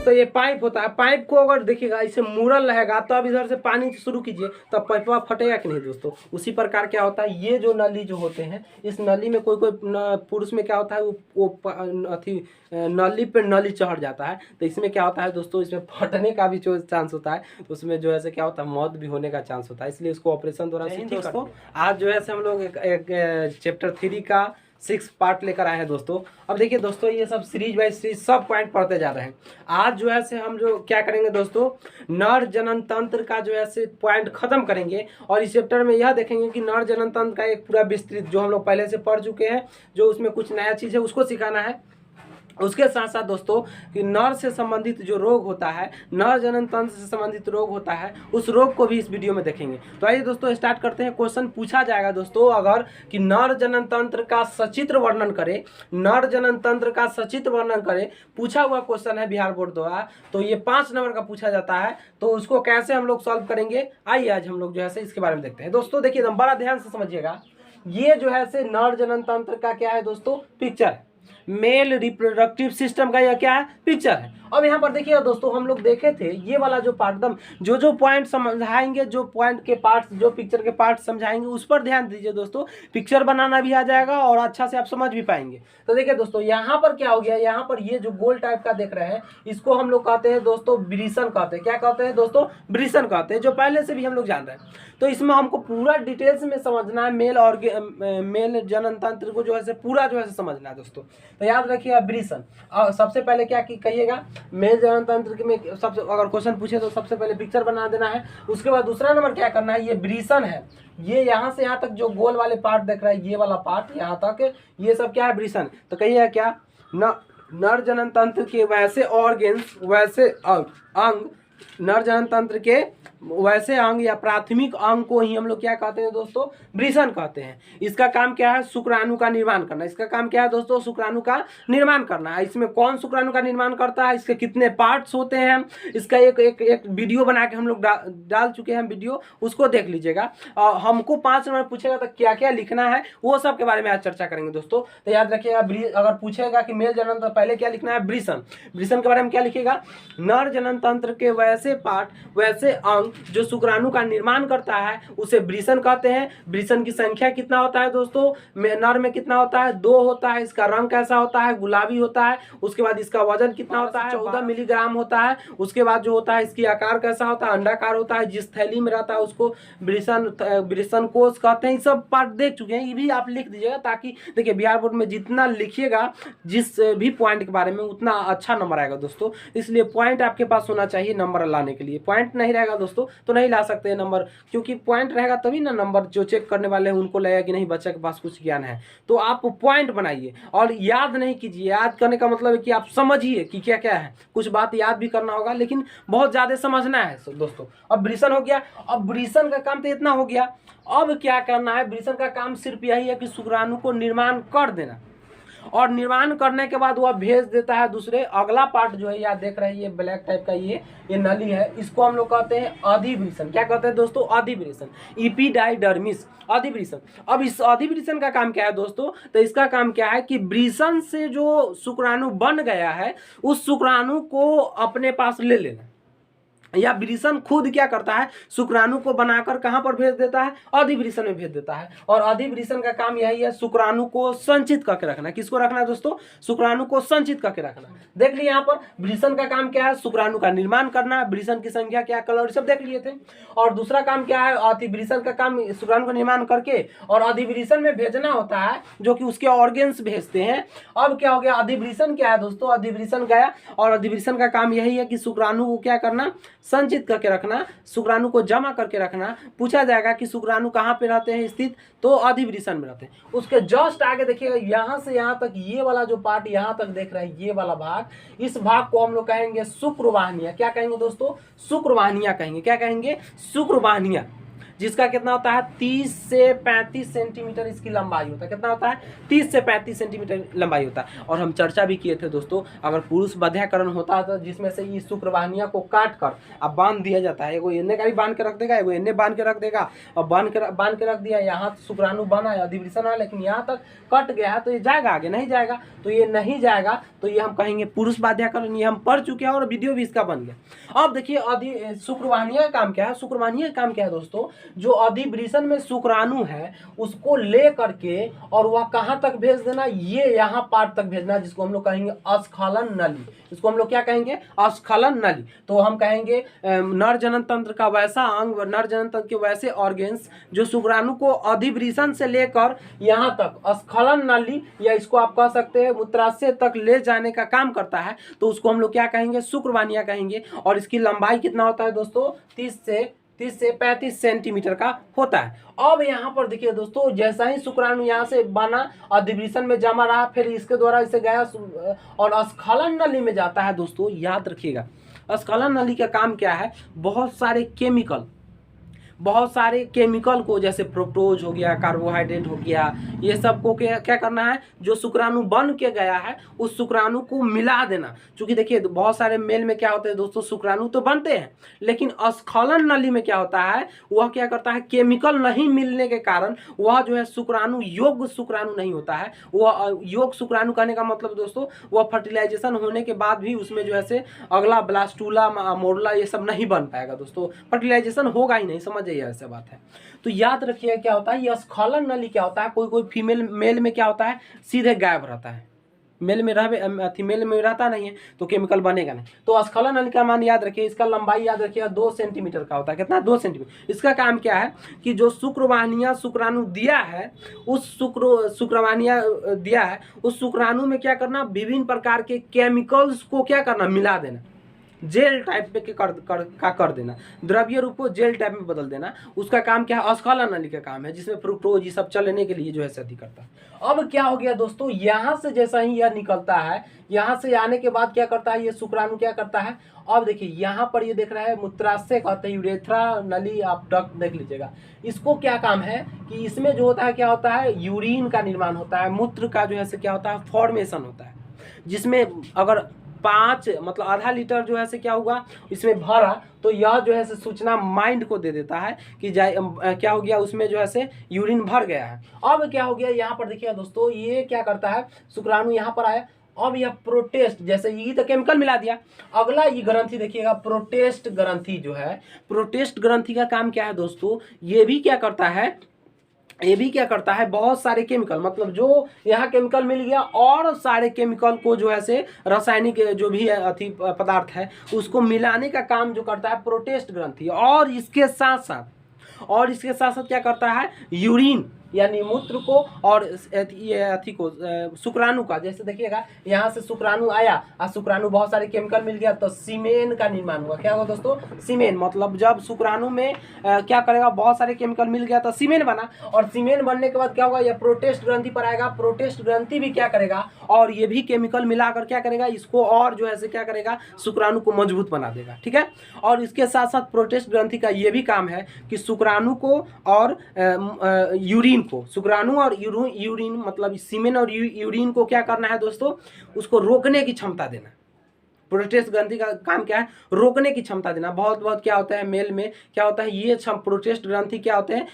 तो ये पाइप होता है। पाइप को अगर देखिएगा इसे मुड़ल रहेगा तो अब इधर से पानी शुरू कीजिए तो पाइपवा फटेगा कि नहीं दोस्तों। उसी प्रकार क्या होता है, ये जो नली जो होते हैं, इस नली में कोई कोई पुरुष में क्या होता है, वो अथी नली पे नली चढ़ जाता है, तो इसमें क्या होता है दोस्तों, इसमें फटने का भी जो चांस होता है, तो उसमें जो है से क्या होता है, मौत भी होने का चांस होता है। इसलिए इसको ऑपरेशन द्वारा दोस्तों आज जो है से हम लोग एक चैप्टर 3 का 6 पार्ट लेकर आए हैं दोस्तों। अब देखिए दोस्तों, ये सब सीरीज बाय सीरीज सब पॉइंट पढ़ते जा रहे हैं। आज जो है से हम जो क्या करेंगे दोस्तों, नर जनन तंत्र का जो है से पॉइंट खत्म करेंगे और इस चैप्टर में यह देखेंगे कि नर जनन तंत्र का एक पूरा विस्तृत जो हम लोग पहले से पढ़ चुके हैं, जो उसमें कुछ नया चीज़ है उसको सिखाना है। उसके साथ साथ दोस्तों कि नर से संबंधित जो रोग होता है, नर जनन तंत्र से संबंधित रोग होता है, उस रोग को भी इस वीडियो में देखेंगे। तो आइए दोस्तों स्टार्ट करते हैं। क्वेश्चन पूछा जाएगा दोस्तों अगर कि नर जनन तंत्र का सचित्र वर्णन करें, नर जनन तंत्र का सचित्र वर्णन करें, पूछा हुआ क्वेश्चन है बिहार बोर्ड द्वारा, तो ये 5 नंबर का पूछा जाता है। तो उसको कैसे हम लोग सॉल्व करेंगे, आइए आज हम लोग जो है इसके बारे में देखते हैं। दोस्तों देखिए एकदम बड़ा ध्यान से समझिएगा, ये जो है से नर जनन तंत्र का क्या है दोस्तों, पिक्चर है। मेल रिप्रोडक्टिव सिस्टम का यह क्या है, पिक्चर है। अब यहाँ पर देखिए दोस्तों, हम लोग देखे थे ये वाला जो पार्ट दम जो पॉइंट समझाएंगे, जो पॉइंट के पार्ट्स, जो पिक्चर के पार्ट समझाएंगे, उस पर ध्यान दीजिए दोस्तों। पिक्चर बनाना भी आ जाएगा और अच्छा से आप समझ भी पाएंगे। तो देखिए दोस्तों, यहाँ पर क्या हो गया, यहाँ पर ये जो गोल टाइप का देख रहे हैं, इसको हम लोग कहते हैं दोस्तों ब्रिसन कहते हैं। क्या कहते हैं दोस्तों, ब्रिसन कहते हैं, जो पहले से भी हम लोग जान रहे हैं। तो इसमें हमको पूरा डिटेल्स में समझना है, मेल जनन तंत्र को जो है पूरा जो है समझना है दोस्तों। तो याद रखिएगा ब्रिसन। और सबसे पहले क्या कहिएगा, मेल जनन तंत्र में सबसे अगर क्वेश्चन पूछे तो सबसे पहले पिक्चर बना देना है। उसके बाद दूसरा नंबर क्या करना है, ये ब्रिसन है, ये यहाँ से यहाँ तक जो गोल वाले पार्ट देख रहा है, ये वाला पार्ट यहाँ तक, ये सब क्या है, ब्रिसन। तो कहिएगा क्या, नर जनन तंत्र के वैसे ऑर्गेन्स, वैसे अंग, नर जनन तंत्र के वैसे अंग या प्राथमिक अंग को ही हम लोग क्या कहते हैं दोस्तों, ब्रिसन कहते हैं। इसका काम क्या है, शुक्राणु का निर्माण करना। इसका काम क्या है दोस्तों, शुक्राणु का निर्माण करना है। इसमें कौन शुक्राणु का निर्माण करता है, इसके कितने पार्ट्स होते हैं, इसका एक वीडियो बना के हम लोग डाल चुके हैं वीडियो, उसको देख लीजिएगा। हमको 5 नंबर पूछेगा तो क्या क्या लिखना है, वो सब के बारे में आज चर्चा करेंगे दोस्तों। तो याद रखिएगा, अगर पूछेगा कि मेल जनन तो पहले क्या लिखना है, ब्रिसन। ब्रिसन के बारे में क्या लिखिएगा, नर जनन तंत्र के वैसे पार्ट, वैसे अंग जो शुक्राणु का निर्माण करता है, उसे ब्रिसन कहते हैं। ब्रिसन की संख्या कितना होता है दोस्तों, नर में कितना होता है, 2 होता है। इसका रंग कैसा होता है, गुलाबी होता है। उसके बाद इसका वजन कितना होता है, 14 मिलीग्राम होता है। उसके बाद जो होता है, इसकी आकार कैसा होता है, अंडाकार होता है। जिस थैली में रहता है उसको ब्रिसन कोष कहते हैं। ये सब पार्ट देख चुके हैं, ये भी आप लिख दीजिएगा, ताकि देखिए बिहार बोर्ड में जितना लिखिएगा जिस भी पॉइंट के बारे में, उतना अच्छा नंबर आएगा दोस्तों। इसलिए पॉइंट आपके पास होना चाहिए नंबर लाने के लिए। पॉइंट नहीं रहेगा दोस्तों तो नहीं ला सकते हैं नंबर, क्योंकि पॉइंट रहेगा तभी ना नंबर जो चेक करने वाले हैं उनको लगेगा कि नहीं बच्चा के पास कुछ ज्ञान है। तो आप पॉइंट बनाइए और याद नहीं कीजिए। याद करने का मतलब है कि आप समझिए कि क्या क्या है। कुछ बात याद भी करना होगा लेकिन बहुत ज़्यादा समझना है दोस्तों। अब ब्रिसन हो गया। अब ब्रिसन का काम तो इतना हो गया। अब क्या करना है, ब्रिसन का काम सिर्फ यही है कि शुक्राणु को निर्माण कर देना, और निर्माण करने के बाद वह भेज देता है दूसरे। अगला पार्ट जो है याद देख रहे हैं, ये ब्लैक टाइप का ये नली है, इसको हम लोग कहते हैं अधिवृषण। क्या कहते हैं दोस्तों, अधिवृषण, इपिडाइडर्मिस, अधिवृषण। अब इस अधिवृषण का काम क्या है दोस्तों, तो इसका काम क्या है कि वृषण से जो शुक्राणु बन गया है उस शुक्राणु को अपने पास ले लेना, या वृषण खुद क्या करता है, शुक्राणु को बनाकर कहां पर भेज देता है, अधिवृषण में भेज देता है। और अधिवृषण का काम यही है, शुक्राणु को संचित करके रखना। किसको रखना है दोस्तों, शुक्राणु को संचित करके रखना। देख लिए यहाँ पर वृषण का काम क्या है, शुक्राणु का निर्माण करना। वृषण की संख्या क्या, कलर सब देख लिए थे। और दूसरा काम क्या है, अधिवृषण का काम शुक्राणु का निर्माण करके और अधिवृषण में भेजना होता है, जो कि उसके ऑर्गेन्स भेजते हैं। अब क्या हो गया, अधिवृषण क्या है दोस्तों, अधिवृषण गया और अधिवृषण का काम यही है कि शुक्राणु को क्या करना, संचित करके रखना, शुक्राणु को जमा करके रखना। पूछा जाएगा कि शुक्राणु कहाँ पे रहते हैं स्थित, तो अधिवृषण में रहते हैं। उसके जस्ट आगे देखिएगा, यहाँ से यहाँ तक ये वाला जो पार्ट यहाँ तक देख रहे हैं, ये वाला भाग, इस भाग को हम लोग कहेंगे शुक्रवाहिनियां। क्या कहेंगे दोस्तों, शुक्रवाहिनियां कहेंगे। क्या कहेंगे, शुक्रवाहिनियां। जिसका कितना होता है 30 से 35 सेंटीमीटर इसकी लंबाई होता है। कितना होता है 30 से 35 सेंटीमीटर लंबाई होता है। और हम चर्चा भी किए थे दोस्तों, अगर पुरुष बाध्यकरण होता है तो जिसमें से ये शुक्रवाहिनियां को काट कर अब बांध दिया जाता है, एगो एने का भी बांध के रख देगा, एगो एने बांध के रख देगा, और बांध के रख दिया, यहाँ शुक्राणु बना है, अधिवृषण है, लेकिन यहाँ तक कट गया है तो ये जाएगा आगे, नहीं जाएगा। तो ये नहीं जाएगा तो ये हम कहेंगे पुरुष बाध्यकरण। ये हम पढ़ चुके हैं और वीडियो भी इसका बन गया। अब देखिए शुक्रवाहिनियां का काम क्या है, शुक्रवाहिनियां का काम क्या है दोस्तों, जो अधिवृषण में शुक्राणु है उसको ले करके और वह कहाँ तक भेज देना, ये यहाँ पार्ट तक भेजना, जिसको हम लोग कहेंगे अस्खलन नली। इसको हम लोग क्या कहेंगे, अस्खलन नली। तो हम कहेंगे नर जनन तंत्र का वैसा अंग, नर जनन तंत्र के वैसे ऑर्गेन्स जो शुक्राणु को अधिवृषण से लेकर यहाँ तक अस्खलन नली, या इसको आप कह सकते हैं मूत्राशय तक ले जाने का काम करता है, तो उसको हम लोग क्या कहेंगे, शुक्रवाहिनियां कहेंगे। और इसकी लंबाई कितना होता है दोस्तों, 30 से 35 सेंटीमीटर का होता है। अब यहाँ पर देखिए दोस्तों, जैसा ही शुक्राणु यहाँ से बना, अधिवृषण में जमा रहा, फिर इसके द्वारा इसे गया और अस्खलन नली में जाता है। दोस्तों याद रखिएगा, अस्खलन नली का काम क्या है, बहुत सारे केमिकल को, जैसे फ्रुक्टोज हो गया, कार्बोहाइड्रेट हो गया, ये सब को क्या करना है, जो शुक्राणु बन के गया है उस शुक्राणु को मिला देना। क्योंकि देखिए बहुत सारे मेल में क्या होते हैं दोस्तों, शुक्राणु तो बनते हैं, लेकिन अस्खलन नली में क्या होता है, वह क्या करता है, केमिकल नहीं मिलने के कारण वह जो है शुक्राणु योग्य शुक्राणु नहीं होता है। वह योग्य शुक्राणु कहने का मतलब दोस्तों, वह फर्टिलाइजेशन होने के बाद भी उसमें जो है अगला ब्लास्टूला मोरला ये सब नहीं बन पाएगा दोस्तों, फर्टिलाइजेशन होगा ही नहीं, समझ जाइए ऐसा बात है। तो याद रखिए क्या होता है, ये अस्खलन नली क्या होता है, कोई फीमेल मेल में क्या होता है, सीधे गायब रहता है, मेल में रहता नहीं है तो केमिकल बनेगा नहीं। तो अस्खलन नली का मान याद रखिए, इसका लंबाई याद रखिए 2 सेंटीमीटर का होता है। कितना, 2 सेंटीमीटर। इसका काम क्या है कि जो शुक्रवाहिनियां शुक्राणु दिया है, उस शुक्रवाहिनियां दिया है उस शुक्राणु में क्या करना, विभिन्न प्रकार के केमिकल्स को क्या करना, मिला देना, जेल टाइप पे कर देना, द्रव्य रूप को जेल टाइप में बदल देना। उसका काम क्या है, अस्खलन नली का काम है, जिसमें फ्रुक्टोज ये सब चलने के लिए जो है सदी करता है। अब क्या हो गया दोस्तों, यहाँ से जैसा ही यह निकलता है, यहाँ से आने के बाद क्या करता है, ये शुक्राणु क्या करता है, अब देखिए यहाँ पर ये देख रहा है मूत्राशय कहते हैं, यूरेथ्रा नली, आप डक्ट देख लीजिएगा। इसको क्या काम है कि इसमें जो होता है क्या होता है, यूरिन का निर्माण होता है, मूत्र का जो है क्या होता है, फॉर्मेशन होता है, जिसमें अगर 5 मतलब आधा लीटर जो है क्या हुआ इसमें भरा, तो यह जो है सूचना माइंड को दे देता है कि क्या हो गया, उसमें जो है यूरिन भर गया है। अब क्या हो गया, यहाँ पर देखिए दोस्तों, ये क्या करता है, शुक्राणु यहाँ पर आया, अब यह प्रोटेस्ट, जैसे ये तो केमिकल मिला दिया, अगला ये ग्रंथि देखिएगा, प्रोटेस्ट ग्रंथि जो है, प्रोटेस्ट ग्रंथि का काम क्या है दोस्तों, ये भी क्या करता है, बहुत सारे केमिकल, मतलब जो यहाँ केमिकल मिल गया और सारे केमिकल को जो है रासायनिक जो भी अति पदार्थ है उसको मिलाने का काम जो करता है प्रोटेस्ट ग्रंथि। और इसके साथ साथ क्या करता है, यूरिन यानी मूत्र को और अथी को शुक्राणु का, जैसे देखिएगा यहाँ से शुक्राणु आया और शुक्राणु बहुत सारे केमिकल मिल गया तो सीमेन का निर्माण हुआ। क्या होगा दोस्तों, सीमेन, मतलब जब शुक्राणु में क्या करेगा, बहुत सारे केमिकल मिल गया तो सीमेन बना, और सीमेन बनने के बाद क्या होगा, यह प्रोटेस्ट ग्रंथि पर आएगा। प्रोटेस्ट ग्रंथि भी क्या करेगा, और ये भी केमिकल मिलाकर क्या करेगा, इसको और जो है क्या करेगा, शुक्राणु को मजबूत बना देगा, ठीक है। और इसके साथ साथ प्रोटेस्ट ग्रंथि का ये भी काम है कि शुक्राणु को और यूरिन को, शुक्राणु और यूरिन मतलब सीमेन और यूरिन को क्या करना है दोस्तों, उसको रोकने की क्षमता देना। प्रोटेस्ट ग्रंथि का काम क्या है, रोकने की क्षमता देना। बहुत क्या होता है, मेल में क्या होता है, ये प्रोटेस्ट ग्रंथि क्या होते हैं,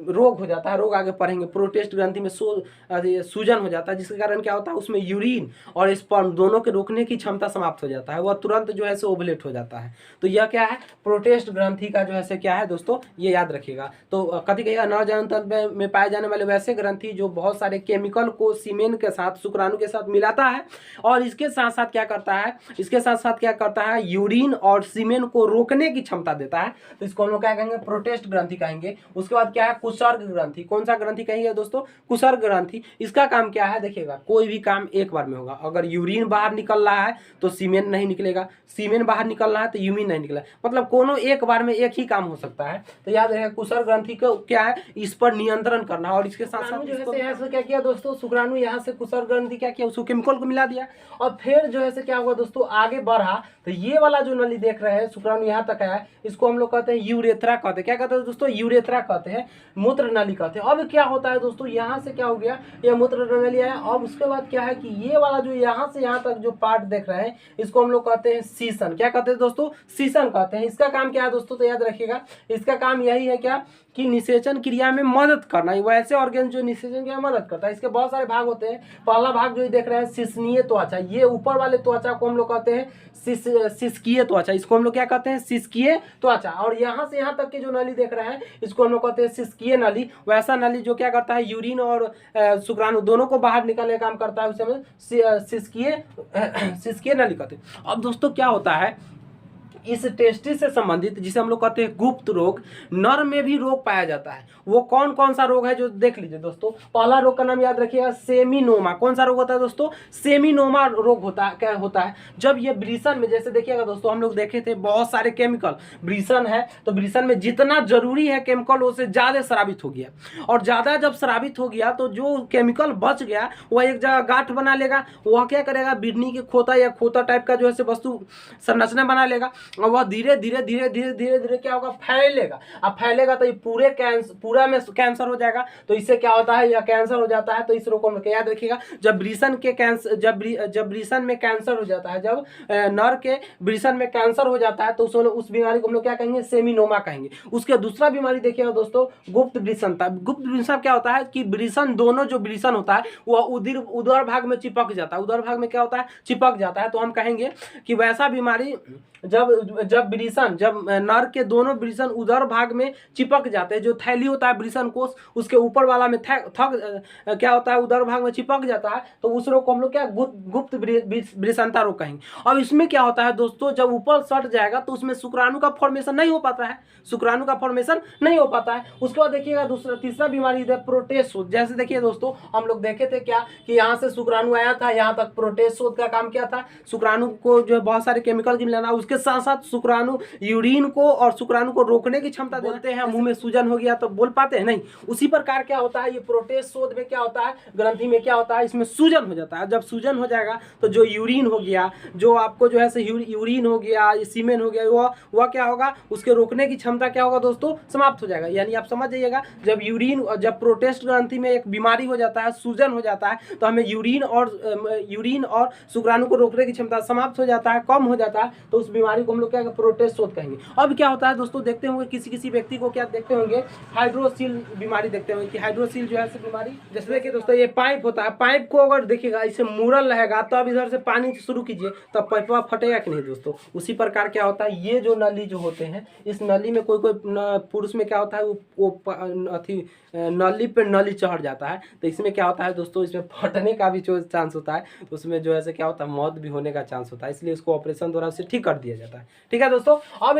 रोग हो जाता है, रोग आगे पढ़ेंगे, प्रोटेस्ट ग्रंथि में सूजन हो जाता है, जिसके कारण क्या होता है, उसमें यूरिन और स्पर्म दोनों के रोकने की क्षमता समाप्त हो जाता है, वह तुरंत जो है ओवुलेट हो जाता है। तो यह क्या है, प्रोटेस्ट ग्रंथि का जो है क्या है दोस्तों, ये याद रखिएगा। तो कथी कहिएगा, नर जनन तंत्र में पाए जाने वाले वैसे ग्रंथि जो बहुत सारे केमिकल को सीमेन के साथ, शुक्राणु के साथ मिलाता है, और इसके साथ साथ क्या करता है, क्या करता है, यूरिन और सीमेन को रोकने की क्षमता देता है। तो इसको हम लोग क्या कहेंगे, प्रोटेस्ट ग्रंथि कहेंगे। उसके बाद क्या है, कुसर्ग ग्रंथि। कौन सा ग्रंथि कहेंगे दोस्तों, कुसर्ग ग्रंथि। इसका काम क्या है, देखिएगा कोई भी काम एक बार में होगा। अगर यूरिन बाहर निकल रहा है तो सीमेन नहीं निकलेगा, सीमेन बाहर निकल रहा है तो यूरिन नहीं निकलेगा, मतलब कोनो एक बार में एक ही काम हो सकता है। तो याद रखिएगा कुसर्ग ग्रंथि को क्या है, इस पर नियंत्रण करना। और इसके साथ साथ जो है यहाँ से क्या किया दोस्तों, शुक्राणु यहाँ से कुसर्ग ग्रंथि क्या किया, उसको केमिकल को मिला दिया, और फिर जो है क्या होगा दोस्तों, आगे बढ़ा तो ये वाला जो नली देख रहे हैं शुक्राणु यहाँ तक आया, इसको हम लोग कहते हैं यूरेथ्रा कहते हैं। क्या कहते हैं दोस्तों? यूरेथ्रा कहते हैं, मूत्र नली कहते हैं। अब क्या होता है दोस्तों, यहाँ से क्या हो गया, ये मूत्र नली आया। अब उसके बाद क्या है कि ये वाला जो यहाँ से यहाँ तक जो पार्ट देख रहे हैं इसको हम लोग कहते हैं सीसन। क्या कहते हैं दोस्तों? सीसन कहते हैं। इसका काम क्या है दोस्तों? तो याद रखिएगा, इसका काम यही है क्या कि निषेचन क्रिया में मदद करना। वैसे ऑर्गन जो निषेचन क्रिया में मदद करता है। इसके बहुत सारे भाग होते हैं। पहला भाग जो देख रहे हैं सिसनीय त्वचा, ये ऊपर वाले त्वचा को हम लोग कहते हैं सिसकीय त्वचा। इसको हम लोग क्या कहते हैं? सिसकीय त्वचा। और यहाँ से यहाँ तक की जो नली देख रहे हैं इसको हम लोग कहते हैं सिसकीय नली। वैसा नली जो क्या करता है, यूरिन और शुक्राणु दोनों को बाहर निकालने का काम करता है, उसे हम सिसकीय नली कहते हैं। अब दोस्तों क्या होता है, इस टेस्टिस से संबंधित जिसे हम लोग कहते हैं गुप्त रोग, नर में भी रोग पाया जाता है। वो कौन कौन सा रोग है जो देख लीजिए दोस्तों। पहला रोग का नाम याद रखिएगा, सेमिनोमा। कौन सा रोग होता है दोस्तों? सेमिनोमा रोग होता है। क्या होता है? जब ये वृषण में, जैसे देखिएगा दोस्तों, हम लोग देखे थे बहुत सारे केमिकल, वृषण है तो वृषण में जितना जरूरी है केमिकल उससे ज्यादा स्रावित हो गया, और ज्यादा जब स्रावित हो गया तो जो केमिकल बच गया वह एक जगह गांठ बना लेगा। वह क्या करेगा, बिडनी के खोता या खोता टाइप का जो है वस्तु संरचना बना लेगा, और वह धीरे धीरे धीरे धीरे धीरे धीरे क्या होगा, फैलेगा। अब फैलेगा तो ये पूरा में कैंसर हो जाएगा। तो इससे क्या होता है, यह कैंसर हो जाता है। तो इस रोग को याद रखिएगा, जब वृषण के कैंसर, जब वृषण में कैंसर हो जाता है, जब नर के वृषण में कैंसर हो जाता है तो उस बीमारी को हम लोग क्या कहेंगे, सेमिनोमा कहेंगे। उसके दूसरा बीमारी देखिएगा दोस्तों, गुप्त वृषणता। गुप्त वृषण क्या होता है कि वृषण, दोनों जो वृषण होता है वह उदर भाग में चिपक जाता है। उदर भाग में क्या होता है, चिपक जाता है। तो हम कहेंगे कि वैसा बीमारी जब वृषण, जब नर के दोनों वृषण उदर भाग में चिपक जाते हैं, जो थैली होता है वृषण कोष उसके ऊपर वाला में क्या होता है, उदर भाग में चिपक जाता है, तो उस रोग को हम लोग क्या, गुप्त वृषणता रोग कहेंगे। अब इसमें क्या होता है दोस्तों, जब ऊपर सट जाएगा तो उसमें शुक्राणु का फॉर्मेशन नहीं हो पाता है, शुक्राणु का फॉर्मेशन नहीं हो पाता है। उसके बाद देखिएगा तीसरा बीमारी है प्रोटेस्ट। जैसे देखिए दोस्तों, हम लोग देखे थे क्या कि यहाँ से शुक्राणु आया था, यहाँ तक प्रोटेस्ट का काम क्या था, शुक्राणु को जो है बहुत सारे केमिकल की मिलाना, उसके साथ साथ शुक्राणु यूरिन को और शुक्राणु को रोकने की क्षमता देते हैं। मुंह में सूजन हो गया तो बोल पाते हैं नहीं। उसी प्रकार क्या होता है, ये प्रोटेस्ट शोध में क्या होता है, ग्रंथि में क्या होता है, इसमें सूजन हो जाता है। जब सूजन हो जाएगा तो जो यूरिन हो गया, जो आपको जो है यूरिन हो गया, सीमेन हो गया, वह क्या होगा, उसके रोकने की क्षमता क्या होगा दोस्तों, समाप्त हो जाएगा। यानी आप समझ जाइएगा, जब प्रोटेस्ट ग्रंथि में एक बीमारी हो जाता है, सूजन हो जाता है, तो हमें यूरिन और शुक्राणु को रोकने की क्षमता समाप्त हो जाता है, कम हो जाता है, तो उस बीमारी को हम लोग क्या प्रोटेस्ट शोध कहेंगे। अब क्या होता है दोस्तों, देखते होंगे किसी व्यक्ति को क्या देखते होंगे, हाइड्रोसील बीमारी देखते होंगे कि हाइड्रोसील जो है बीमारी, जैसे देखिए दोस्तों ये पाइप होता है, पाइप को अगर देखिएगा इसे मुरल रहेगा तो आप इधर से पानी शुरू कीजिए तब पाइपवा फटेगा कि नहीं दोस्तों। उसी प्रकार क्या होता है, ये जो नली जो होते हैं, इस नली में कोई पुरुष में क्या होता है, वो नली पे नली चढ़ जाता है, तो इसमें क्या होता है दोस्तों, इसमें फटने का भी जो चांस होता है, तो उसमें जो है क्या होता है, मौत भी होने का चांस होता है। इसलिए उसको ऑपरेशन द्वारा उसे ठीक कर दिया जाता है। ठीक है दोस्तों। अब